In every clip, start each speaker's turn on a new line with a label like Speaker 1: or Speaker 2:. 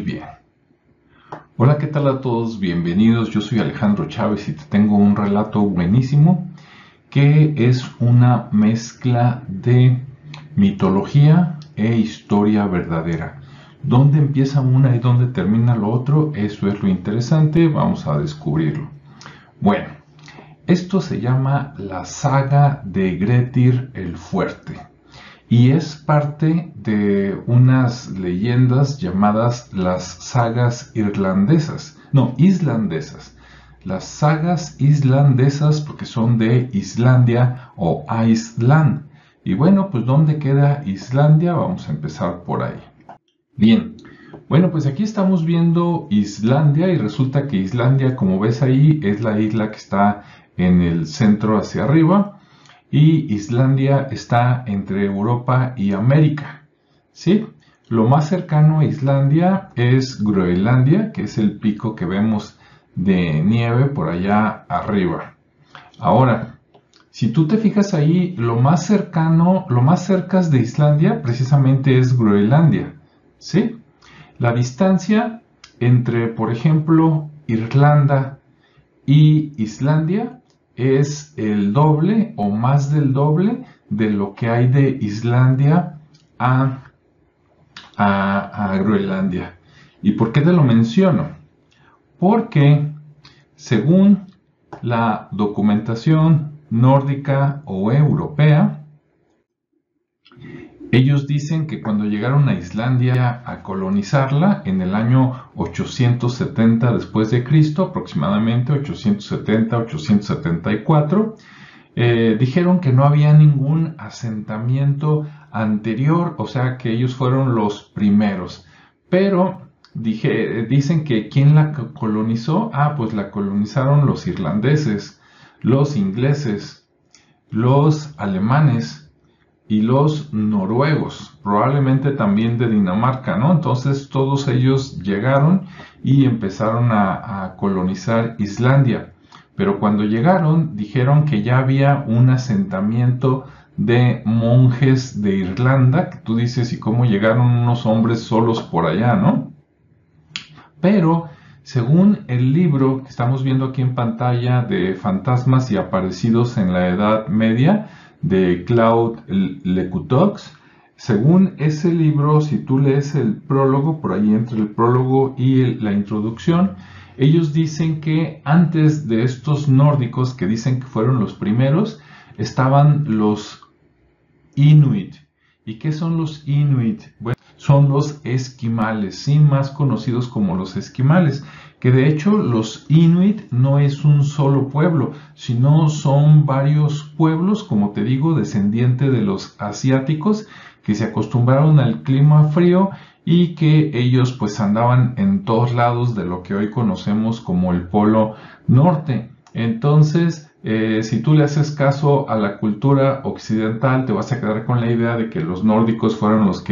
Speaker 1: bien. Hola, ¿qué tal a todos? Bienvenidos. Yo soy Alejandro Chávez y te tengo un relato buenísimo que es una mezcla de mitología e historia verdadera. ¿Dónde empieza una y dónde termina lo otro? Eso es lo interesante. Vamos a descubrirlo. Bueno, esto se llama la saga de Grettir el Fuerte. Y es parte de unas leyendas llamadas las sagas islandesas. Las sagas islandesas porque son de Islandia o Iceland. Y bueno, pues ¿dónde queda Islandia? Vamos a empezar por ahí. Bien, bueno, pues aquí estamos viendo Islandia y resulta que Islandia, como ves ahí, es la isla que está en el centro hacia arriba. Y Islandia está entre Europa y América, ¿sí? Lo más cercano a Islandia es Groenlandia, que es el pico que vemos de nieve por allá arriba. Ahora, si tú te fijas ahí, lo más cerca de Islandia precisamente es Groenlandia, ¿sí? La distancia entre, por ejemplo, Irlanda y Islandia es el doble o más del doble de lo que hay de Islandia a Groenlandia. ¿Y por qué te lo menciono? Porque según la documentación nórdica o europea, ellos dicen que cuando llegaron a Islandia a colonizarla en el año 870 después de Cristo, aproximadamente 870-874, dijeron que no había ningún asentamiento anterior, o sea que ellos fueron los primeros. Pero dicen que ¿quién la colonizó? Pues la colonizaron los irlandeses, los ingleses, los alemanes y los noruegos, probablemente también de Dinamarca, ¿no? Entonces todos ellos llegaron y empezaron a colonizar Islandia. Pero cuando llegaron, dijeron que ya había un asentamiento de monjes de Irlanda, que tú dices, ¿y cómo llegaron unos hombres solos por allá, no? Pero según el libro que estamos viendo aquí en pantalla de Fantasmas y Aparecidos en la Edad Media, de Claude Lecoux, según ese libro, si tú lees el prólogo, por ahí entre el prólogo y la introducción, ellos dicen que antes de estos nórdicos, que dicen que fueron los primeros, estaban los Inuit. ¿Y qué son los Inuit? Bueno, son los esquimales, sí, más conocidos como los esquimales, que de hecho los Inuit no es un solo pueblo, sino son varios pueblos, como te digo, descendiente de los asiáticos, que se acostumbraron al clima frío y que ellos pues andaban en todos lados de lo que hoy conocemos como el Polo Norte. Entonces, si tú le haces caso a la cultura occidental, te vas a quedar con la idea de que los nórdicos fueron los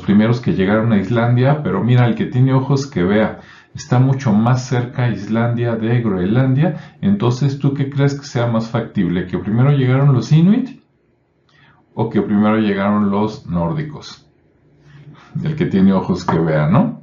Speaker 1: primeros que llegaron a Islandia, pero mira, el que tiene ojos que vea, está mucho más cerca Islandia de Groenlandia. Entonces, ¿tú qué crees que sea más factible? ¿Que primero llegaron los Inuit o que primero llegaron los nórdicos? El que tiene ojos que vea, ¿no?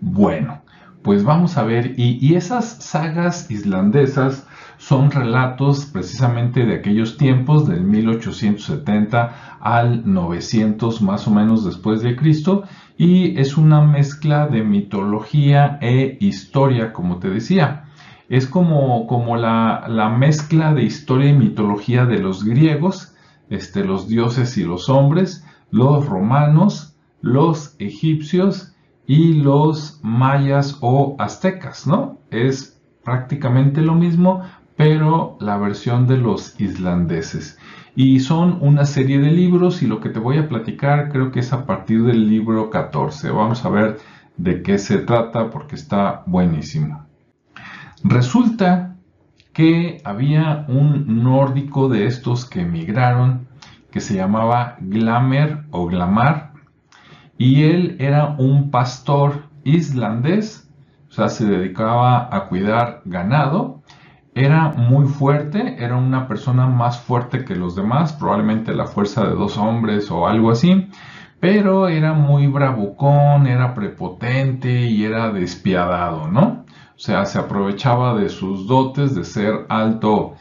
Speaker 1: Bueno, pues vamos a ver, y esas sagas islandesas son relatos precisamente de aquellos tiempos, del 1870 al 900 más o menos después de Cristo, y es una mezcla de mitología e historia, como te decía. Es como la mezcla de historia y mitología de los griegos, los dioses y los hombres, los romanos, los egipcios y los mayas o aztecas, ¿no? Es prácticamente lo mismo, pero la versión de los islandeses. Y son una serie de libros y lo que te voy a platicar creo que es a partir del libro 14. Vamos a ver de qué se trata porque está buenísimo. Resulta que había un nórdico de estos que emigraron que se llamaba Glamer o Glamar, y él era un pastor islandés, o sea, se dedicaba a cuidar ganado, era muy fuerte, era una persona más fuerte que los demás, probablemente la fuerza de 2 hombres o algo así, pero era muy bravucón, era prepotente y era despiadado, ¿no? O sea, se aprovechaba de sus dotes de ser alto,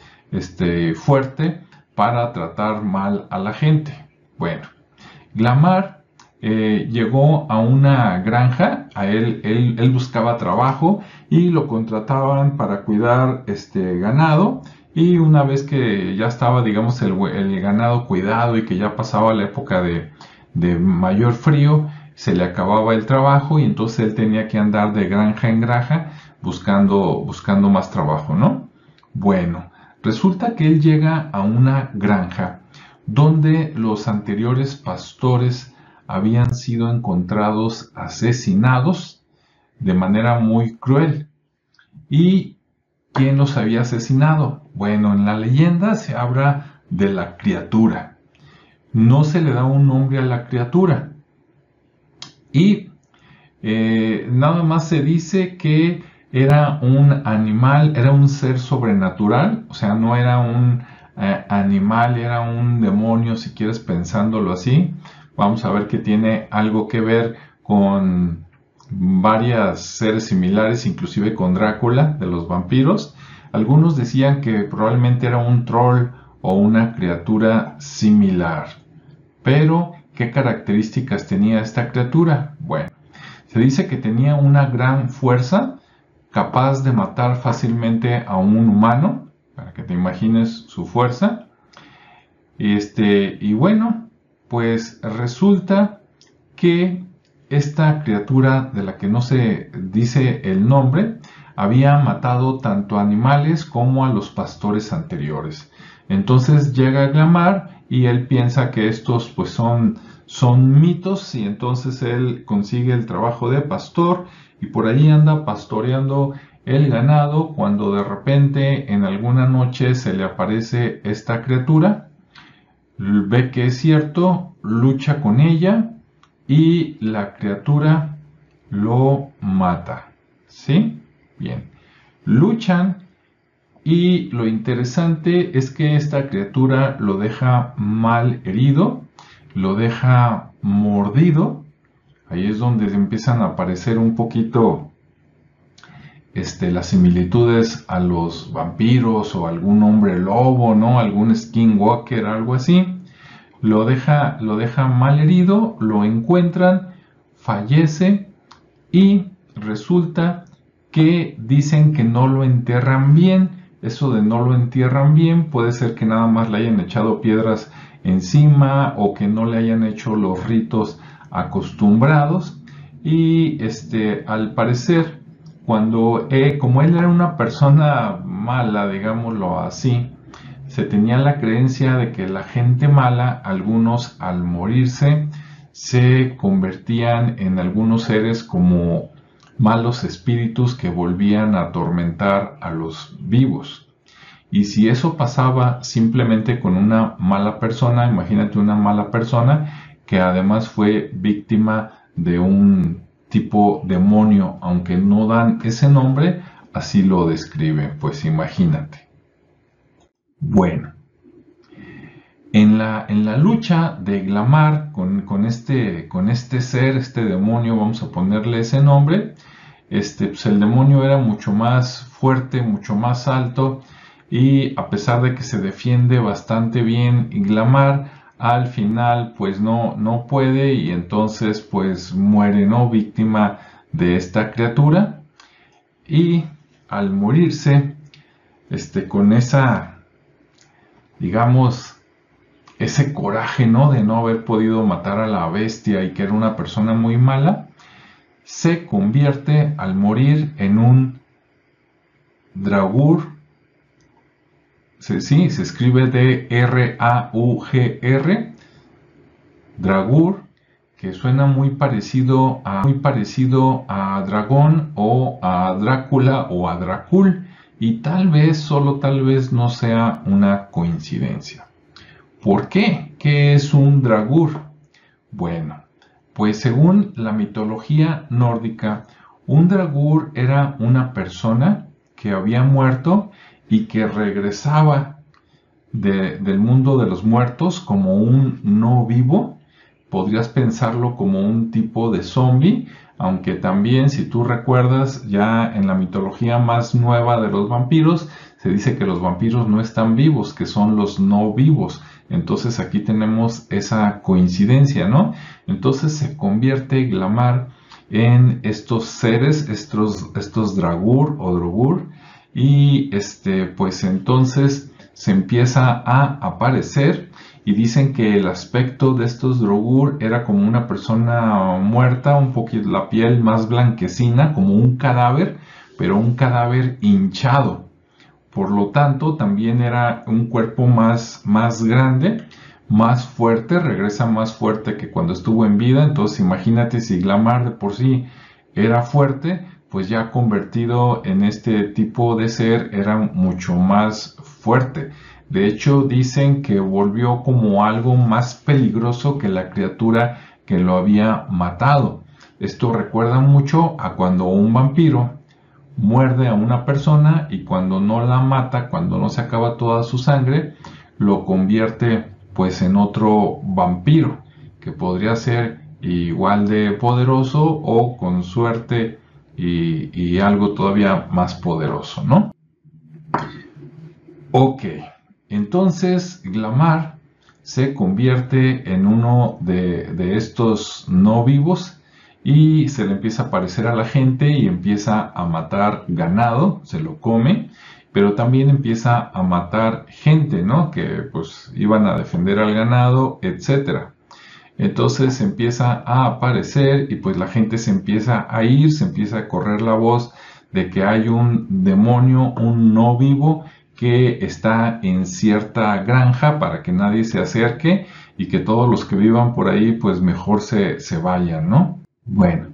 Speaker 1: fuerte, para tratar mal a la gente. Bueno, Glamar llegó a una granja, él buscaba trabajo y lo contrataban para cuidar ganado, y una vez que ya estaba, digamos, el ganado cuidado y que ya pasaba la época de mayor frío, se le acababa el trabajo y entonces él tenía que andar de granja en granja buscando más trabajo, ¿no? Bueno, resulta que él llega a una granja donde los anteriores pastores habían sido encontrados asesinados de manera muy cruel. ¿Y quién los había asesinado? Bueno, en la leyenda se habla de la criatura. No se le da un nombre a la criatura. Y nada más se dice que era un animal, era un ser sobrenatural, o sea, no era un animal, era un demonio, si quieres pensándolo así. Vamos a ver que tiene algo que ver con varios seres similares, inclusive con Drácula, de los vampiros. Algunos decían que probablemente era un troll o una criatura similar. Pero, ¿qué características tenía esta criatura? Bueno, se dice que tenía una gran fuerza, capaz de matar fácilmente a un humano, para que te imagines su fuerza. Y bueno, pues resulta que esta criatura, de la que no se dice el nombre, había matado tanto a animales como a los pastores anteriores. Entonces llega Glamar y él piensa que estos pues son mitos, y entonces él consigue el trabajo de pastor y por ahí anda pastoreando el ganado, cuando de repente en alguna noche se le aparece esta criatura, ve que es cierto, lucha con ella y la criatura lo mata. ¿Sí? Bien. Luchan, y lo interesante es que esta criatura lo deja mal herido, lo deja mordido. Ahí es donde empiezan a aparecer un poquito las similitudes a los vampiros o algún hombre lobo, ¿no? Algún skinwalker, algo así. Lo deja mal herido, lo encuentran, fallece, y resulta que dicen que no lo entierran bien. Eso de no lo entierran bien puede ser que nada más le hayan echado piedras encima o que no le hayan hecho los ritos acostumbrados. Y al parecer, como él era una persona mala, digámoslo así, se tenía la creencia de que la gente mala, algunos al morirse, se convertían en algunos seres como malos espíritus que volvían a atormentar a los vivos. Y si eso pasaba simplemente con una mala persona, imagínate una mala persona que además fue víctima de un tipo demonio, aunque no dan ese nombre, así lo describen, pues imagínate. Bueno, en la lucha de Glamar con este ser, este demonio, vamos a ponerle ese nombre, pues el demonio era mucho más fuerte, mucho más alto, y a pesar de que se defiende bastante bien Glamar, al final pues no puede, y entonces pues muere, ¿no? Víctima de esta criatura. Y al morirse, con esa, digamos, ese coraje, ¿no? De no haber podido matar a la bestia y que era una persona muy mala, se convierte al morir en un Draugr. Sí, se escribe D-R-A-U-G-R, Draugr, que suena muy parecido a dragón o a Drácula o a Drácul, y tal vez, solo tal vez, no sea una coincidencia. ¿Por qué? ¿Qué es un Draugr? Bueno, pues según la mitología nórdica, un Draugr era una persona que había muerto y que regresaba del mundo de los muertos como un no vivo, podrías pensarlo como un tipo de zombie, aunque también, si tú recuerdas, ya en la mitología más nueva de los vampiros, se dice que los vampiros no están vivos, que son los no vivos. Entonces aquí tenemos esa coincidencia, ¿no? Entonces se convierte Glamar en estos seres, estos Dragur o Drogur, y pues entonces se empieza a aparecer y dicen que el aspecto de estos Drogur era como una persona muerta, un poquito la piel más blanquecina, como un cadáver, pero un cadáver hinchado. Por lo tanto, también era un cuerpo más grande, más fuerte, regresa más fuerte que cuando estuvo en vida. Entonces, imagínate si Glamar de por sí era fuerte, pues ya convertido en este tipo de ser era mucho más fuerte. De hecho, dicen que volvió como algo más peligroso que la criatura que lo había matado. Esto recuerda mucho a cuando un vampiro muerde a una persona y cuando no la mata, cuando no se acaba toda su sangre, lo convierte pues en otro vampiro, que podría ser igual de poderoso o con suerte y algo todavía más poderoso, ¿no? Ok, entonces Glamar se convierte en uno de estos no vivos y se le empieza a aparecer a la gente y empieza a matar ganado, se lo come, pero también empieza a matar gente, ¿no? Que pues iban a defender al ganado, etcétera. Entonces empieza a aparecer y pues la gente se empieza a ir, se empieza a correr la voz de que hay un demonio, un no vivo que está en cierta granja para que nadie se acerque y que todos los que vivan por ahí pues mejor se vayan, ¿no? Bueno,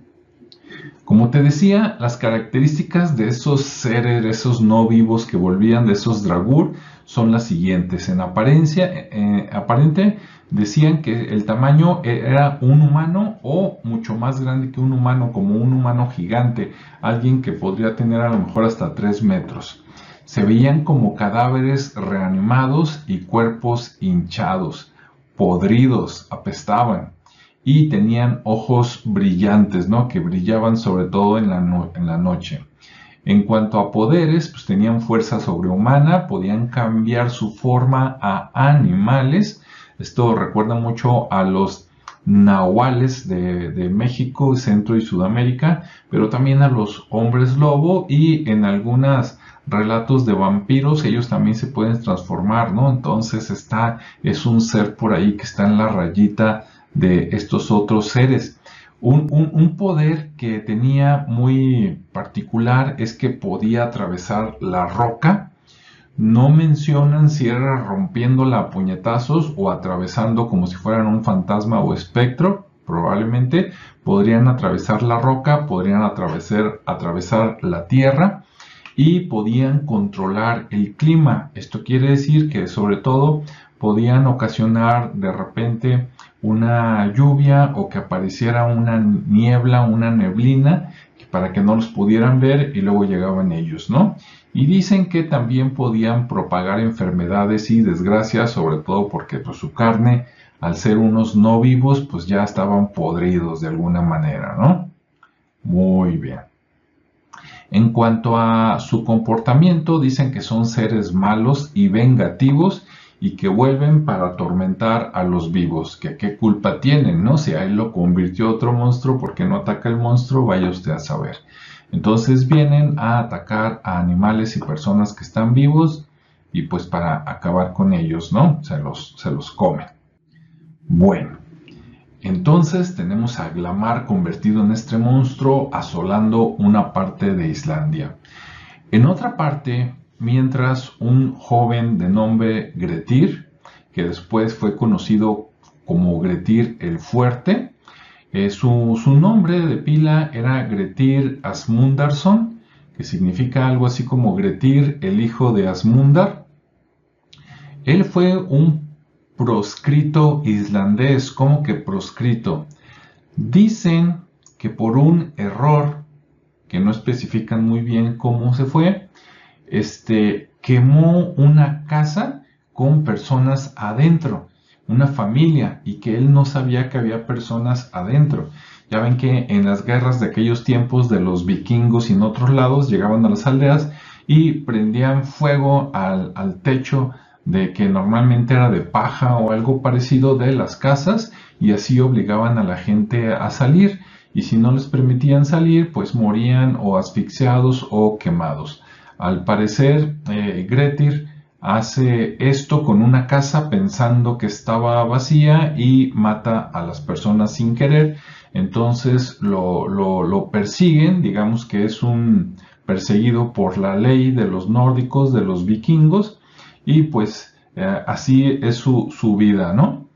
Speaker 1: como te decía, las características de esos seres, de esos no vivos que volvían de esos Dragur son las siguientes. En aparente decían que el tamaño era un humano o mucho más grande que un humano, como un humano gigante, alguien que podría tener a lo mejor hasta 3 metros. Se veían como cadáveres reanimados y cuerpos hinchados, podridos, apestaban y tenían ojos brillantes, ¿no? Que brillaban sobre todo en la noche. En cuanto a poderes, pues tenían fuerza sobrehumana, podían cambiar su forma a animales. Esto recuerda mucho a los nahuales de México, Centro y Sudamérica, pero también a los hombres lobo y en algunos relatos de vampiros ellos también se pueden transformar, ¿no? Entonces es un ser por ahí que está en la rayita de estos otros seres. Un poder que tenía muy particular es que podía atravesar la roca. No mencionan si era rompiéndola a puñetazos o atravesando como si fueran un fantasma o espectro. Probablemente podrían atravesar la roca, podrían atravesar la tierra y podían controlar el clima. Esto quiere decir que sobre todo podían ocasionar de repente una lluvia o que apareciera una niebla, una neblina, para que no los pudieran ver y luego llegaban ellos, ¿no? Y dicen que también podían propagar enfermedades y desgracias, sobre todo porque pues, su carne, al ser unos no vivos, pues ya estaban podridos de alguna manera, ¿no? Muy bien. En cuanto a su comportamiento, dicen que son seres malos y vengativos y que vuelven para atormentar a los vivos. Que qué culpa tienen, ¿no? Si a él lo convirtió otro monstruo, ¿por qué no ataca el monstruo? Vaya usted a saber. Entonces vienen a atacar a animales y personas que están vivos y pues para acabar con ellos, ¿no? Se los comen. Bueno. Entonces tenemos a Glamar convertido en este monstruo asolando una parte de Islandia. En otra parte, mientras un joven de nombre Grettir, que después fue conocido como Grettir el Fuerte, su nombre de pila era Grettir Asmundarsson, que significa algo así como Grettir el hijo de Asmundar. Él fue un proscrito islandés. ¿Cómo que proscrito? Dicen que por un error, que no especifican muy bien cómo se fue, quemó una casa con personas adentro. una familia, y que él no sabía que había personas adentro. Ya ven que en las guerras de aquellos tiempos de los vikingos y en otros lados llegaban a las aldeas y prendían fuego al techo de que normalmente era de paja o algo parecido de las casas, y así obligaban a la gente a salir, y si no les permitían salir pues morían o asfixiados o quemados. Al parecer Grettir hace esto con una casa pensando que estaba vacía y mata a las personas sin querer. Entonces lo persiguen, digamos que es un perseguido por la ley de los nórdicos, de los vikingos, y pues así es su vida, ¿no?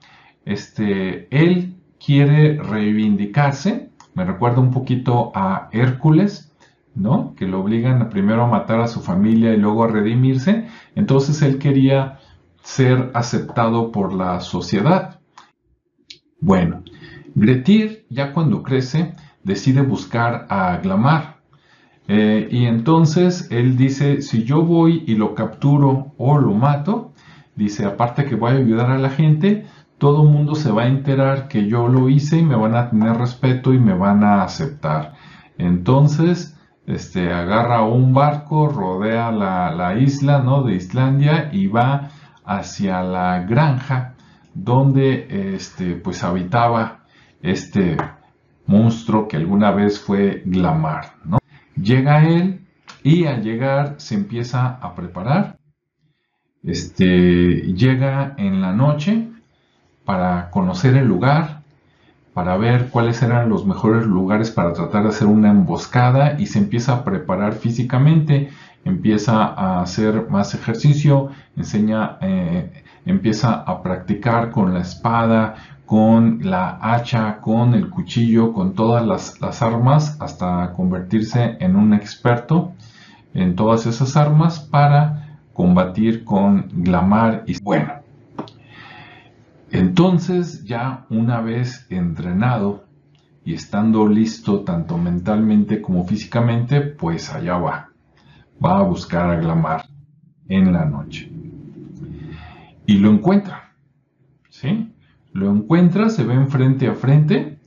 Speaker 1: Él quiere reivindicarse, me recuerda un poquito a Hércules, ¿no? Que lo obligan primero a matar a su familia y luego a redimirse. Entonces él quería ser aceptado por la sociedad. Bueno, Grettir ya cuando crece decide buscar a Glamar. Y entonces él dice, si yo voy y lo capturo o lo mato, dice, aparte que voy a ayudar a la gente, todo el mundo se va a enterar que yo lo hice y me van a tener respeto y me van a aceptar. Entonces, agarra un barco, rodea la isla, ¿no? De Islandia, y va hacia la granja donde pues habitaba este monstruo que alguna vez fue Glamar, ¿no? Llega él y al llegar se empieza a preparar. Llega en la noche para conocer el lugar, para ver cuáles eran los mejores lugares para tratar de hacer una emboscada, y se empieza a preparar físicamente, empieza a hacer más ejercicio, empieza a practicar con la espada, con la hacha, con el cuchillo, con todas las armas, hasta convertirse en un experto en todas esas armas para combatir con Glamar. Y bueno, entonces ya una vez entrenado y estando listo tanto mentalmente como físicamente, pues allá va a buscar a Glamar en la noche y lo encuentra, ¿sí? Lo encuentra, se ven frente a frente.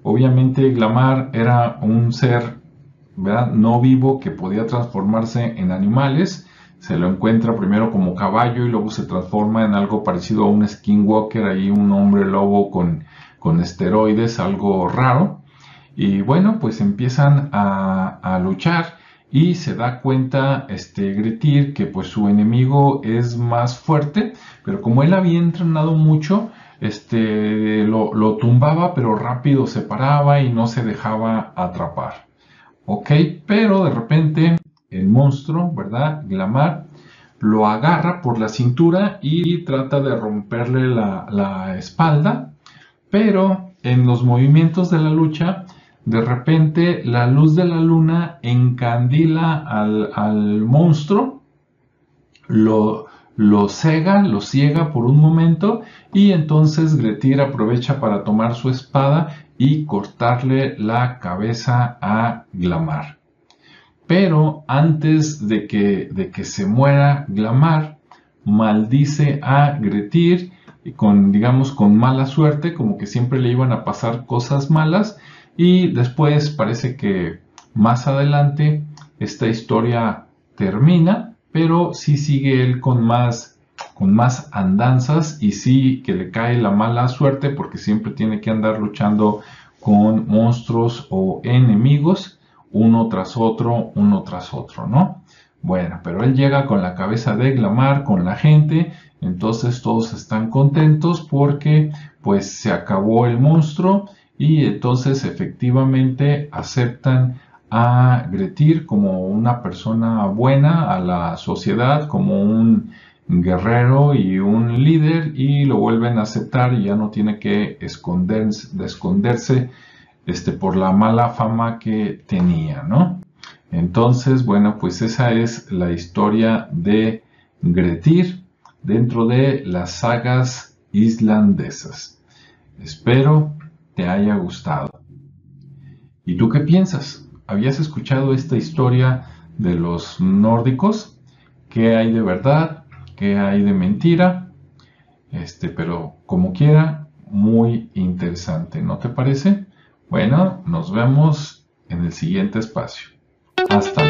Speaker 1: Obviamente Glamar era un ser, ¿verdad?, no vivo, que podía transformarse en animales. Se lo encuentra primero como caballo y luego se transforma en algo parecido a un skinwalker, ahí un hombre lobo con esteroides, algo raro. Y bueno, pues empiezan a luchar, y se da cuenta Grettir que pues su enemigo es más fuerte, pero como él había entrenado mucho, lo tumbaba, pero rápido se paraba y no se dejaba atrapar. Ok, pero de repente el monstruo, ¿verdad? Glamar lo agarra por la cintura y trata de romperle la espalda, pero en los movimientos de la lucha, de repente la luz de la luna encandila al monstruo, lo ciega por un momento, y entonces Grettir aprovecha para tomar su espada y cortarle la cabeza a Glamar. Pero antes de que se muera Glamar, maldice a Grettir digamos, con mala suerte, como que siempre le iban a pasar cosas malas, y después parece que más adelante esta historia termina, pero sí sigue él con más andanzas, y sí que le cae la mala suerte porque siempre tiene que andar luchando con monstruos o enemigos, uno tras otro, ¿no? Bueno, pero él llega con la cabeza de Glamar, con la gente, entonces todos están contentos porque pues se acabó el monstruo, y entonces efectivamente aceptan a Grettir como una persona buena a la sociedad, como un guerrero y un líder, y lo vuelven a aceptar, y ya no tiene que esconderse por la mala fama que tenía, ¿no? Entonces, bueno, pues esa es la historia de Grettir dentro de las sagas islandesas. Espero te haya gustado. ¿Y tú qué piensas? ¿Habías escuchado esta historia de los nórdicos? ¿Qué hay de verdad? ¿Qué hay de mentira? Pero como quiera, muy interesante, ¿no te parece? Bueno, nos vemos en el siguiente espacio. Hasta luego.